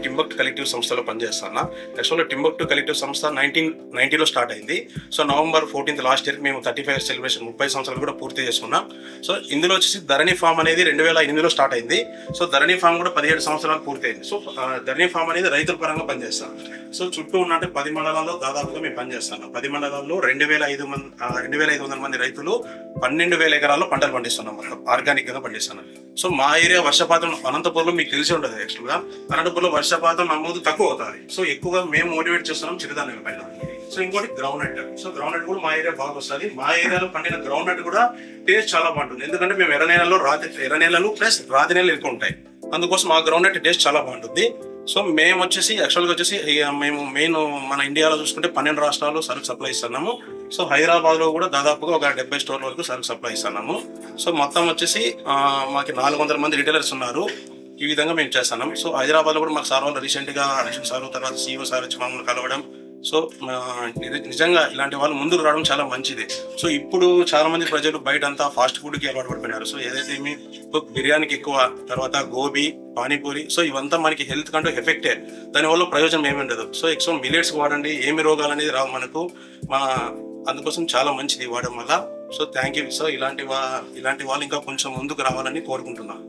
Timbuktu collective సంస్థలో పనిచేస్తాను. యాక్చువల్గా టింబక్టు కలెక్టివ్ సంస్థ 1990లో స్టార్ట్ అయింది. సో నవంబర్ 14th లాస్ట్ ఇయర్కి మేము 35 సెలబ్రేషన్ 30 సంవత్సరాలు కూడా పూర్తి చేసుకున్నాం. సో ఇందులో వచ్చేసి ధరణి ఫామ్ అనేది 2008లో స్టార్ట్ అయింది. సో ధరణి ఫామ్ కూడా 17 సంవత్సరాలు పూర్తయింది. సో ధరణి ఫామ్ అనేది రైతుల పరంగా పనిచేస్తాం. సో చుట్టూ ఉన్నట్టు 10 మండలాల్లో దాదాపుగా మేము పనిచేస్తాను. 10 మండలాల్లో 2,500 మంది రైతులు 12,000 ఎకరాల్లో పంటలు పండిస్తున్నాం, ఆర్గానిక్ గా పండిస్తున్నాం. సో మా ఏరియా వర్షపాతం అనంతపురంలో మీకు తెలిసి ఉంటుంది. యాక్చువల్గా అనంతపురంలో వర్షపాతం నమోదు తక్కువ అవుతుంది. సో ఎక్కువగా మేము మోటివేట్ చేస్తున్నాం చిరుధాన్యం పైన. సో ఇంకోటి ground nut. So ground nut కూడా మా ఏరియా బాగా వస్తుంది. మా ఏరియాలో పండిన గ్రౌండ్ నట్ కూడా టేస్ట్ చాలా బాగుంటుంది. ఎందుకంటే మేము ఎర్ర నేలలు ప్లస్ రాతి నేలలు ఎక్కువ ఉంటాయి. అందుకోసం మా గ్రౌండ్ నట్ టేస్ట్ చాలా బాగుంటుంది. సో మేము యాక్చువల్గా వచ్చేసి మేము మెయిన్ మన ఇండియాలో చూసుకుంటే 12 రాష్ట్రాలు సరుకు సప్లై ఇస్తున్నాము. సో హైదరాబాద్లో కూడా దాదాపుగా ఒక 70 స్టోర్ల వరకు సరుకు సప్లై ఇస్తున్నాము. సో మొత్తం వచ్చేసి మాకు 400 మంది రిటైలర్స్ ఉన్నారు. ఈ విధంగా మేము చేస్తున్నాం. సో హైదరాబాద్లో కూడా మాకు సార్ వాళ్ళు రీసెంట్గా అడిషన్ సార్ తర్వాత CEO సార్ వచ్చి మమ్మల్ని కలవడం. సో నిజంగా ఇలాంటి వాళ్ళు ముందుకు రావడం చాలా మంచిది. సో ఇప్పుడు చాలా మంది ప్రజలు బయట అంతా ఫాస్ట్ ఫుడ్కి అలవాటు పడిపోయినారు. సో ఏదైతే బిర్యానీకి ఎక్కువ, తర్వాత గోబీ, పానీపూరి, సో ఇవంతా మనకి హెల్త్ కంటూ ఎఫెక్టే. దానివల్ల ప్రయోజనం ఏమి ఉండదు. సో ఎక్కువ మిల్లెట్స్ వాడండి, ఏమి రోగాలు అనేది రావు మనకు. అందుకోసం చాలా మంచిది వాడడం వల్ల. So thank you. సో ఇలాంటి వాళ్ళు ఇంకా కొంచెం ముందుకు రావాలని కోరుకుంటున్నాను.